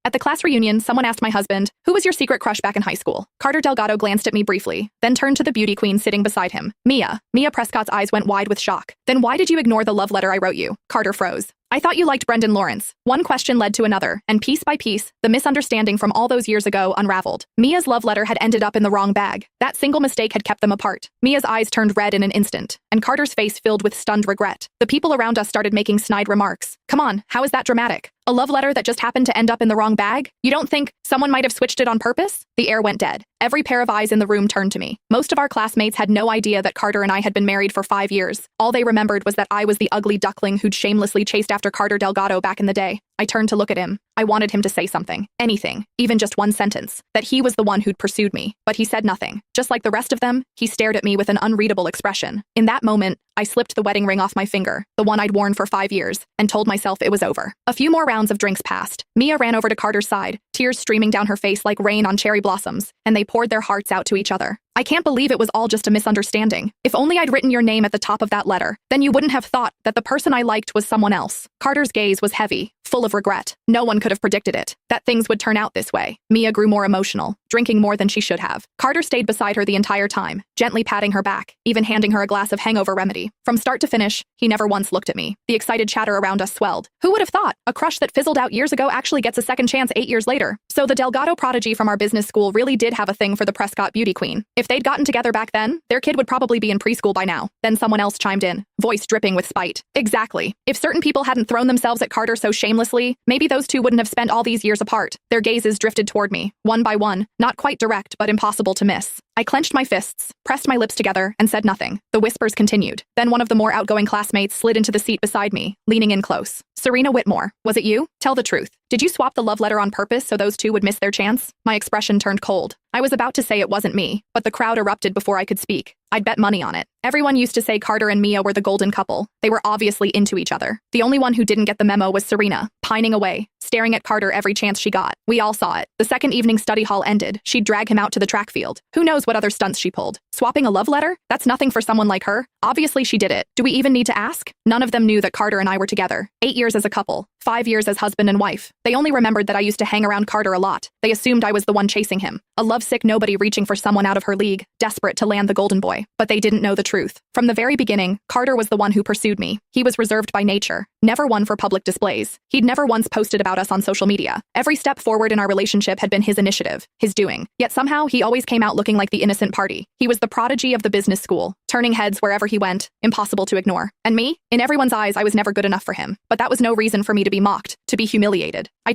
At the class reunion, someone asked my husband, "Who was your secret crush back in high school?" Carter Delgado glanced at me briefly, then turned to the beauty queen sitting beside him, Mia. Mia Prescott's eyes went wide with shock. "Then why did you ignore the love letter I wrote you?" Carter froze. "I thought you liked Brendan Lawrence." One question led to another, and piece by piece, the misunderstanding from all those years ago unraveled. Mia's love letter had ended up in the wrong bag. That single mistake had kept them apart. Mia's eyes turned red in an instant, and Carter's face filled with stunned regret. The people around us started making snide remarks. "Come on, how is that dramatic? A love letter that just happened to end up in the wrong bag? You don't think someone might have switched it on purpose?" The air went dead. Every pair of eyes in the room turned to me. Most of our classmates had no idea that Carter and I had been married for 5 years. All they remembered was that I was the ugly duckling who'd shamelessly chased after Carter Delgado back in the day. I turned to look at him. I wanted him to say something. Anything. Even just one sentence. That he was the one who'd pursued me. But he said nothing. Just like the rest of them, he stared at me with an unreadable expression. In that moment, I slipped the wedding ring off my finger, the one I'd worn for 5 years, and told myself it was over. A few more rounds of drinks passed. Mia ran over to Carter's side, tears streaming down her face like rain on cherry blossoms, and they poured their hearts out to each other. "I can't believe it was all just a misunderstanding. If only I'd written your name at the top of that letter, then you wouldn't have thought that the person I liked was someone else." Carter's gaze was heavy, full of regret. No one could have predicted it, that things would turn out this way. Mia grew more emotional, drinking more than she should have. Carter stayed beside her the entire time, gently patting her back, even handing her a glass of hangover remedy. From start to finish, he never once looked at me. The excited chatter around us swelled. Who would have thought? A crush that fizzled out years ago actually gets a second chance 8 years later. So the Delgado prodigy from our business school really did have a thing for the Prescott beauty queen. If they'd gotten together back then, their kid would probably be in preschool by now. Then someone else chimed in, voice dripping with spite. "Exactly. If certain people hadn't thrown themselves at Carter so shamelessly, maybe those two wouldn't have spent all these years apart." Their gazes drifted toward me, one by one, not quite direct but impossible to miss. I clenched my fists, pressed my lips together, and said nothing. The whispers continued. Then one of the more outgoing classmates slid into the seat beside me, leaning in close. "Serena Whitmore, was it you? Tell the truth. Did you swap the love letter on purpose so those two would miss their chance?" My expression turned cold. I was about to say it wasn't me, but the crowd erupted before I could speak. I'd bet money on it. Everyone used to say Carter and Mia were the golden couple. They were obviously into each other. The only one who didn't get the memo was Serena, pining away, staring at Carter every chance she got. We all saw it. The second evening study hall ended. She'd drag him out to the track field. Who knows what other stunts she pulled? Swapping a love letter? That's nothing for someone like her. Obviously she did it. Do we even need to ask? None of them knew that Carter and I were together. 8 years as a couple. 5 years as husband and wife. They only remembered that I used to hang around Carter a lot. They assumed I was the one chasing him. A lovesick nobody reaching for someone out of her league, desperate to land the golden boy. But they didn't know the truth. From the very beginning, Carter was the one who pursued me. He was reserved by nature, never one for public displays. He'd never once posted about us on social media. Every step forward in our relationship had been his initiative, his doing. Yet somehow, he always came out looking like the innocent party. He was the prodigy of the business school, turning heads wherever he went, impossible to ignore. And me? In everyone's eyes, I was never good enough for him. But that was no reason for me to be mocked, to be humiliated. I